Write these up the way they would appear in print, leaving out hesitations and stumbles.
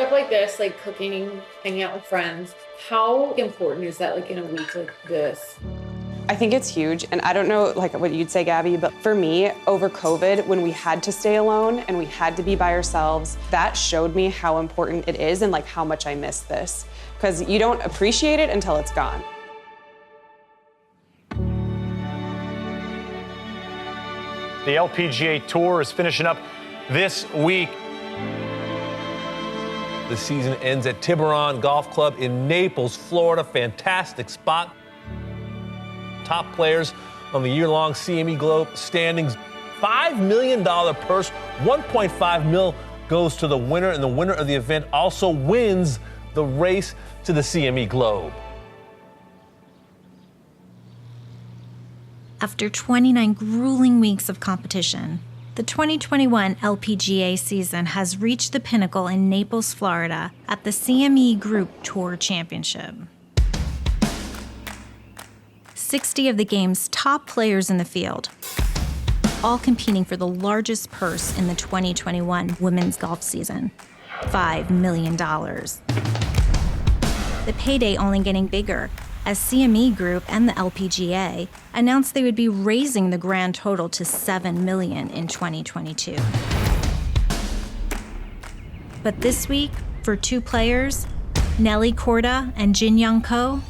up like this, like cooking, hanging out with friends. How important is that like in a week like this? I think it's huge, and I don't know like what you'd say, Gabby, but for me, over COVID, when we had to stay alone and we had to be by ourselves, that showed me how important it is and like how much I miss this. Because you don't appreciate it until it's gone. The LPGA Tour is finishing up this week. The season ends at Tiburon Golf Club in Naples, Florida. Fantastic spot. Top players on the year-long CMEgroup standings. $5 million purse, $1.5 million goes to the winner, and the winner of the event also wins the race to the CME Globe. After 29 grueling weeks of competition, the 2021 LPGA season has reached the pinnacle in Naples, Florida at the CMEgroup Tour Championship. 60 of the game's top players in the field, all competing for the largest purse in the 2021 women's golf season, $5 million. The payday only getting bigger as CMEgroup and the LPGA announced they would be raising the grand total to $7 million in 2022. But this week, for two players, Nelly Korda and Jin Young Ko,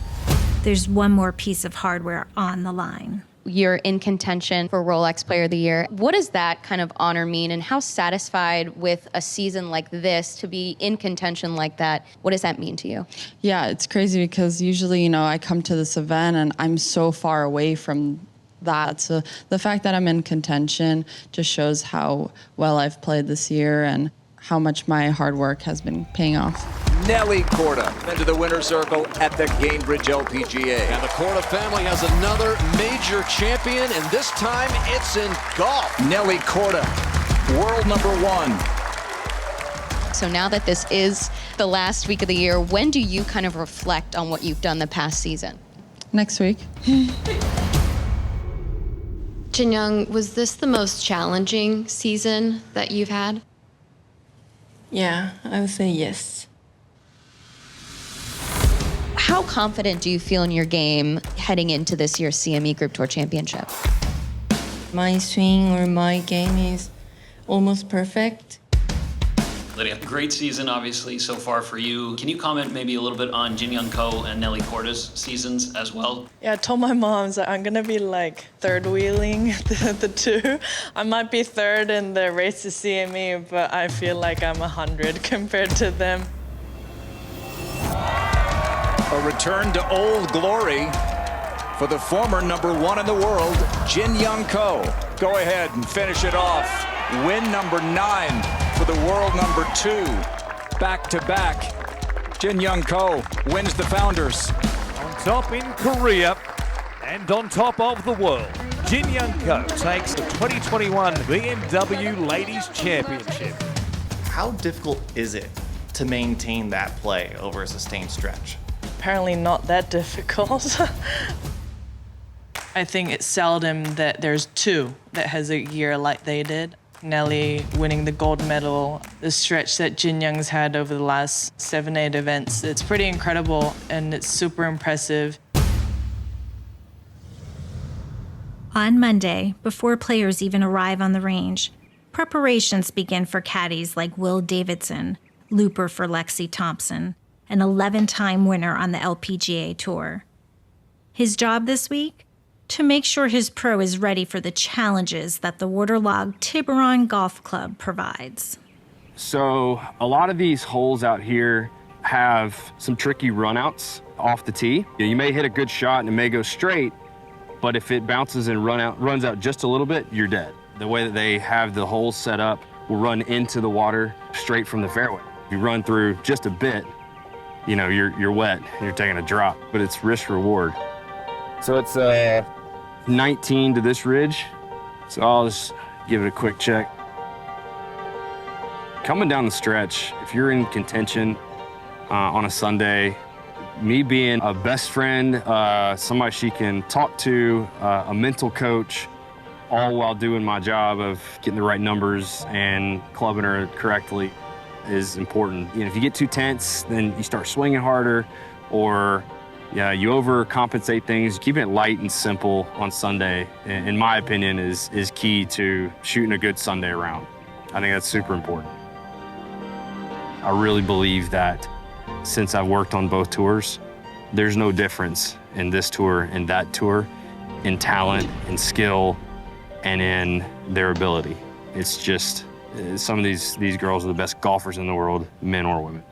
there's one more piece of hardware on the line. You're in contention for Rolex Player of the Year. What does that kind of honor mean, and how satisfied with a season like this to be in contention like that? What does that mean to you? Yeah, it's crazy because usually, I come to this event and I'm so far away from that. So the fact that I'm in contention just shows how well I've played this year and how much my hard work has been paying off. Nelly Korda into the winner's circle at the Gainbridge LPGA. And the Korda family has another major champion, and this time it's in golf. Nelly Korda, world number one. So now that this is the last week of the year, when do you kind of reflect on what you've done the past season? Next week. Jin Young, was this the most challenging season that you've had? Yeah, I would say yes. How confident do you feel in your game heading into this year's CMEgroup Tour Championship? My swing or my game is almost perfect. Lydia, great season, obviously, so far for you. Can you comment maybe a little bit on Jin Young Ko and Nelly Korda's seasons as well? Yeah, I told my mom that I'm gonna be like third wheeling the two. I might be third in the race to CME, but I feel like I'm 100 compared to them. A return to old glory for the former number one in the world, Jin Young Ko. Go ahead and finish it off. Win number 9 for the world number 2. Back to back. Jin Young Ko wins the Founders. On top in Korea and on top of the world, Jin Young Ko takes the 2021 BMW Ladies Championship. How difficult is it to maintain that play over a sustained stretch? Apparently not that difficult. I think it's seldom that there's two that has a year like they did. Nelly winning the gold medal, the stretch that Jin Young's had over the last 7-8 events. It's pretty incredible and it's super impressive. On Monday, before players even arrive on the range, preparations begin for caddies like Will Davidson, looper for Lexi Thompson, an 11-time winner on the LPGA Tour. His job this week? To make sure his pro is ready for the challenges that the waterlogged Tiburon Golf Club provides. So a lot of these holes out here have some tricky runouts off the tee. You may hit a good shot and it may go straight, but if it bounces and runs out just a little bit, you're dead. The way that they have the holes set up will run into the water straight from the fairway. If you run through just a bit, you're wet, you're taking a drop, but it's risk reward. So it's 19 to this ridge, so I'll just give it a quick check. Coming down the stretch, if you're in contention on a Sunday, me being a best friend, somebody she can talk to, a mental coach, all while doing my job of getting the right numbers and clubbing her correctly, is important. You know, if you get too tense, then you start swinging harder, or you overcompensate things. Keeping it light and simple on Sunday, in my opinion, is key to shooting a good Sunday round. I think that's super important. I really believe that since I've worked on both tours, there's no difference in this tour and that tour in talent, in skill, and in their ability. It's just some of these girls are the best golfers in the world, men or women.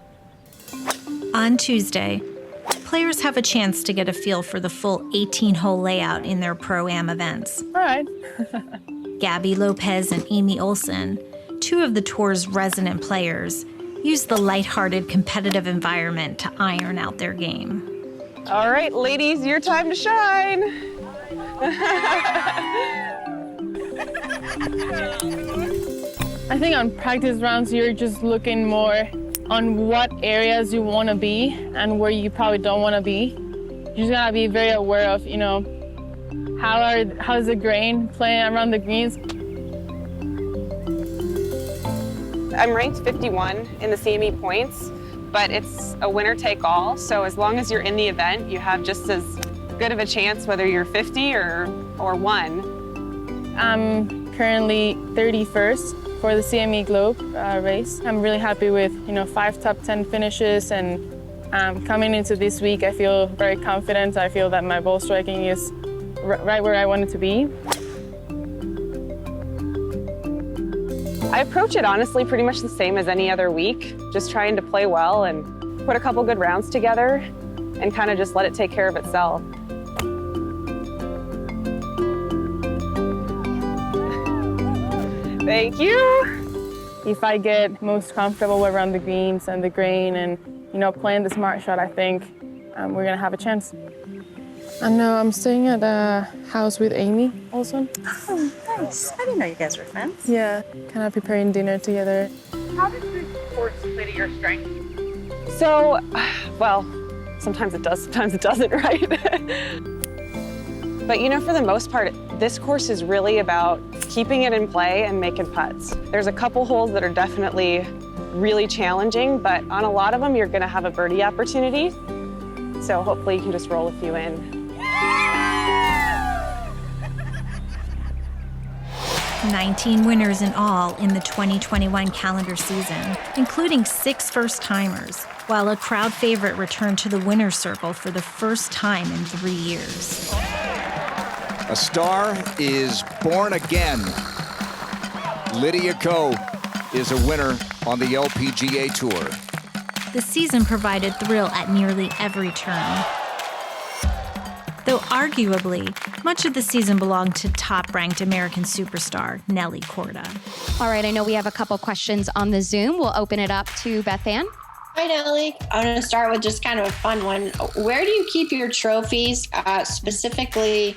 On Tuesday, players have a chance to get a feel for the full 18-hole layout in their Pro-Am events. All right. Gabby Lopez and Amy Olsen, two of the tour's resident players, use the lighthearted competitive environment to iron out their game. All right, ladies, your time to shine. I think on practice rounds, you're just looking more on what areas you want to be and where you probably don't want to be. You just gotta be very aware of, you know, how's the grain playing around the greens. I'm ranked 51 in the CME points, but it's a winner-take-all. So as long as you're in the event, you have just as good of a chance whether you're 50 or 1. I'm currently 31st for the CMEgroup race. I'm really happy with, 5 top 10 finishes, and coming into this week, I feel very confident. I feel that my ball striking is right where I want it to be. I approach it honestly pretty much the same as any other week, just trying to play well and put a couple good rounds together and kind of just let it take care of itself. Thank you. If I get most comfortable around the greens and the grain and, playing the smart shot, I think we're gonna have a chance. And now I'm staying at a house with Amy also. Oh, nice. I didn't know you guys were friends. Yeah, kind of preparing dinner together. How does this course play to your strengths? So, well, sometimes it does, sometimes it doesn't, right? But for the most part, this course is really about keeping it in play and making putts. There's a couple holes that are definitely really challenging, but on a lot of them, you're gonna have a birdie opportunity. So hopefully you can just roll a few in. 19 winners in all in the 2021 calendar season, including 6 first-timers, while a crowd favorite returned to the winner's circle for the first time in 3 years. A star is born again. Lydia Ko is a winner on the LPGA Tour. The season provided thrill at nearly every turn. Though arguably, much of the season belonged to top-ranked American superstar Nelly Korda. All right, I know we have a couple questions on the Zoom. We'll open it up to Beth Ann. Hi, Nelly. I'm going to start with just kind of a fun one. Where do you keep your trophies, specifically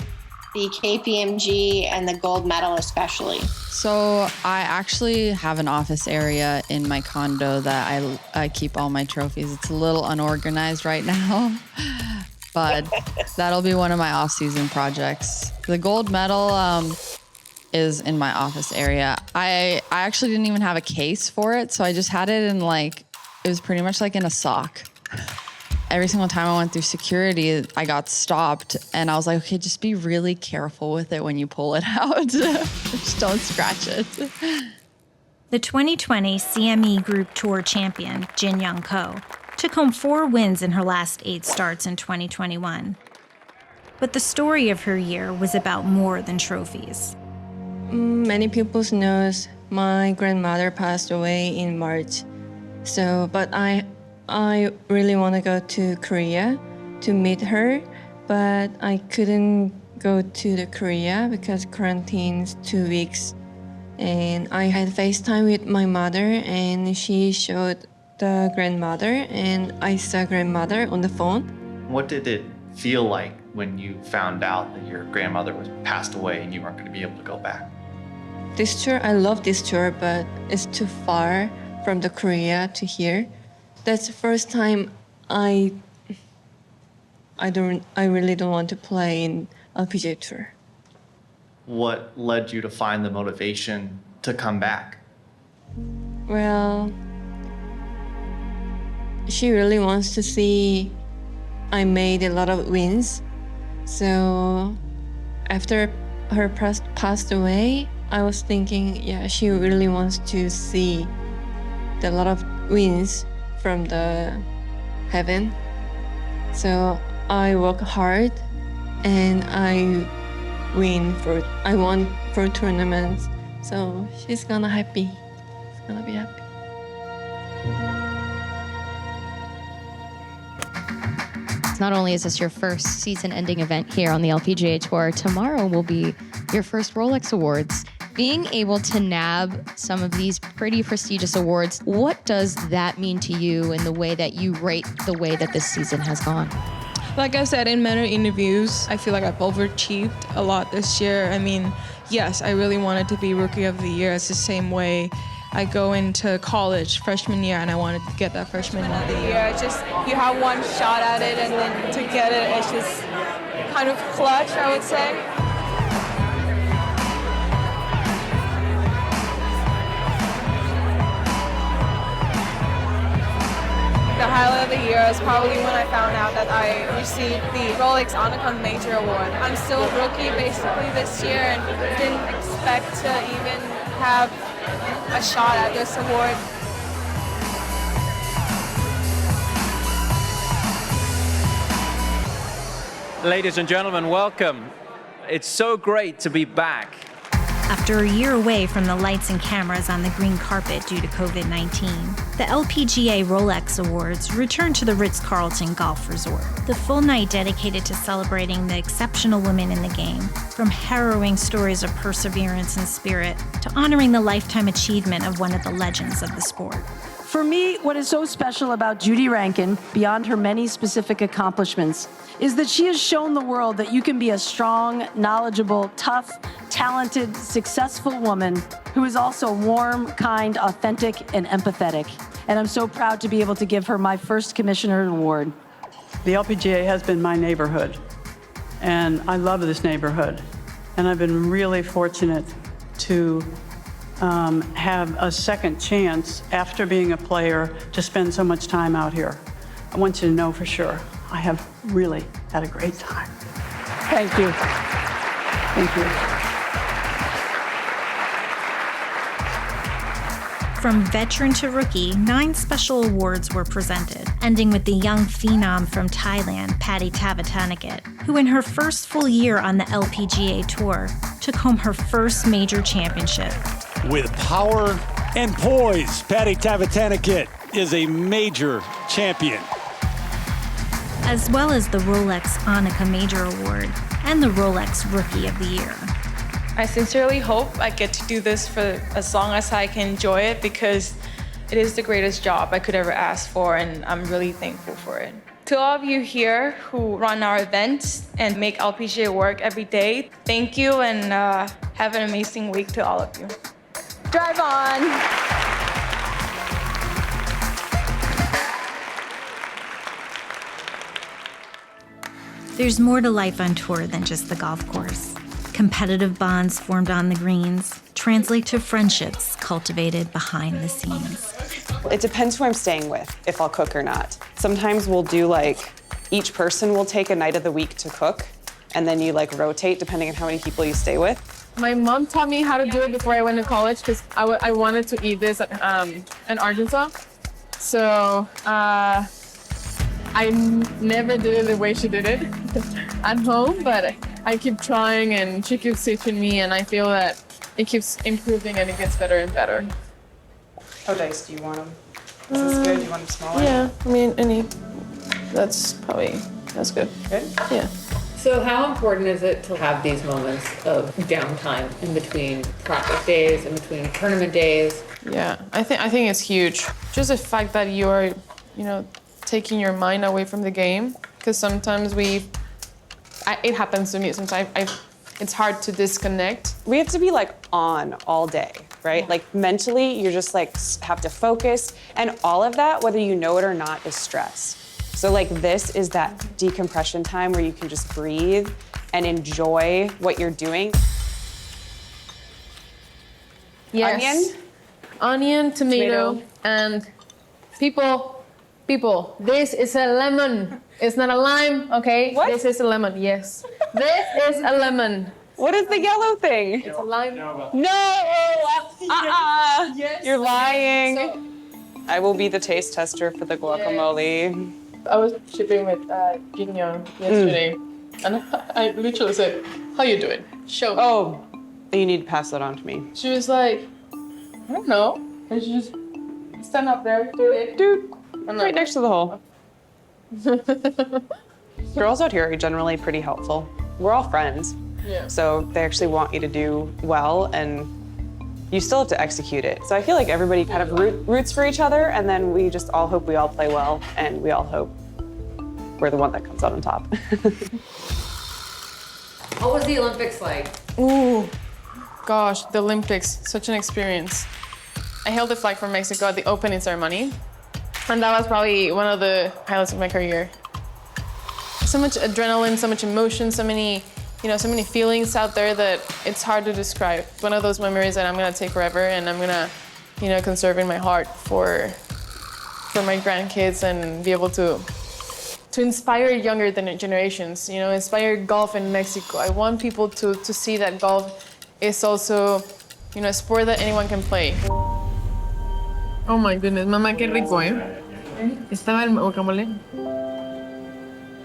the KPMG and the gold medal especially? So I actually have an office area in my condo that I keep all my trophies. It's a little unorganized right now, but that'll be one of my off-season projects. The gold medal is in my office area. I actually didn't even have a case for it, so I just had it in it was pretty much like in a sock. Every single time I went through security, I got stopped, and I was like, okay, just be really careful with it when you pull it out. Just don't scratch it. The 2020 CMEgroup Tour champion, Jin Young Ko, took home 4 wins in her last 8 starts in 2021. But the story of her year was about more than trophies. Many people knows my grandmother passed away in March. But I really want to go to Korea to meet her, but I couldn't go to the Korea because quarantine's 2 weeks. And I had FaceTime with my mother, and she showed the grandmother, and I saw grandmother on the phone. What did it feel like when you found out that your grandmother was passed away and you weren't going to be able to go back? This tour, I love this tour, but it's too far from the Korea to here. That's the first time I really don't want to play in LPGA Tour. What led you to find the motivation to come back? Well, she really wants to see I made a lot of wins. So after her passed away, I was thinking, yeah, she really wants to see a lot of wins from the heaven. So I work hard and I won for tournaments. So she's gonna be happy. Not only is this your first season-ending event here on the LPGA Tour, tomorrow will be your first Rolex Awards. Being able to nab some of these pretty prestigious awards, what does that mean to you in the way that you rate the way that this season has gone? Like I said in many interviews, I feel like I've overachieved a lot this year. I mean, yes, I really wanted to be Rookie of the Year. It's the same way I go into college freshman year and I wanted to get that freshman of the year. It's just, you have one shot at it, and then to get it, it's just kind of clutch, I would say. The highlight of the year is probably when I found out that I received the Rolex Anaconda Major Award. I'm still a rookie basically this year and didn't expect to even have a shot at this award. Ladies and gentlemen, welcome. It's so great to be back. After a year away from the lights and cameras on the green carpet due to COVID-19, the LPGA Rolex Awards returned to the Ritz-Carlton Golf Resort. The full night dedicated to celebrating the exceptional women in the game, from harrowing stories of perseverance and spirit to honoring the lifetime achievement of one of the legends of the sport. For me, what is so special about Judy Rankin, beyond her many specific accomplishments, is that she has shown the world that you can be a strong, knowledgeable, tough, talented, successful woman who is also warm, kind, authentic, and empathetic. And I'm so proud to be able to give her my first Commissioner Award. The LPGA has been my neighborhood, and I love this neighborhood. And I've been really fortunate to have a second chance after being a player to spend so much time out here. I want you to know for sure, I have really had a great time. Thank you. Thank you. From veteran to rookie, 9 special awards were presented, ending with the young phenom from Thailand, Patty Tavatanakit, who in her first full year on the LPGA Tour, took home her first major championship. With power and poise, Patty Tavatanakit is a major champion. As well as the Rolex Anaconda Major Award and the Rolex Rookie of the Year. I sincerely hope I get to do this for as long as I can enjoy it, because it is the greatest job I could ever ask for, and I'm really thankful for it. To all of you here who run our events and make LPGA work every day, thank you, and have an amazing week to all of you. Drive on! There's more to life on tour than just the golf course. Competitive bonds formed on the greens translate to friendships cultivated behind the scenes. It depends who I'm staying with, if I'll cook or not. Sometimes we'll do each person will take a night of the week to cook, and then you rotate depending on how many people you stay with. My mom taught me how to do it before I went to college, because I wanted to eat this in Arkansas. So I never did it the way she did it at home, but I keep trying and she keeps teaching me, and I feel that it keeps improving and it gets better and better. How diced do you want them? Is this good? Do you want them smaller? Yeah, I mean, that's good. Good? Yeah. So how important is it to have these moments of downtime in between practice days, in between tournament days? Yeah, I think it's huge. Just the fact that you're, taking your mind away from the game, because sometimes it happens to me. Sometimes it's hard to disconnect. We have to be on all day, right? Mentally, you're just have to focus, and all of that, whether you know it or not, is stress. So this is that decompression time where you can just breathe and enjoy what you're doing. Yes. Onion, tomato, and people People, this is a lemon. It's not a lime, okay? What? This is a lemon, yes. This is a lemon. What is the yellow thing? It's a lime. No! Yes. You're lying. I will be the taste tester for the guacamole. I was shipping with Jin Young yesterday, and I literally said, "How you doing? Show me." Oh, you need to pass that on to me. She was like, "I don't know," and she just stand up there, do it, dude, I'm right next to the hole. Girls out here are generally pretty helpful. We're all friends, Yeah. so they actually want you to do well, and you still have to execute it. So I feel like everybody kind of roots for each other, and then we just all hope we all play well, and we all hope we're the one that comes out on top. What was the Olympics like? Ooh, gosh, the Olympics, such an experience. I held the flag for Mexico at the opening ceremony, and that was probably one of the highlights of my career. So much adrenaline, so much emotion, so many feelings out there that it's hard to describe. One of those memories that I'm gonna take forever, and I'm gonna, conserve in my heart for my grandkids and be able to inspire younger generations. Inspire golf in Mexico. I want people to see that golf is also, a sport that anyone can play. Oh my goodness, mamá, qué rico, ¿eh? Estaba el guacamole.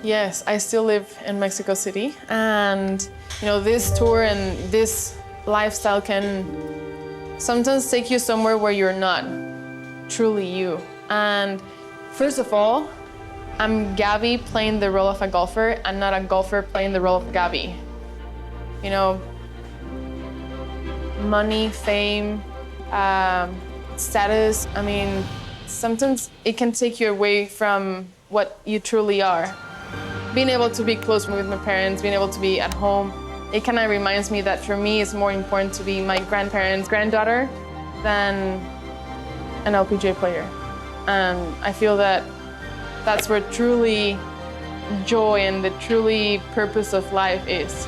Yes, I still live in Mexico City, and this tour and this lifestyle can sometimes take you somewhere where you're not truly you. And first of all, I'm Gabby playing the role of a golfer and not a golfer playing the role of Gabby. Money, fame, status, sometimes it can take you away from what you truly are. Being able to be close with my parents, being able to be at home, it kind of reminds me that for me it's more important to be my grandparents' granddaughter than an LPGA player. And I feel that that's where truly joy and the truly purpose of life is.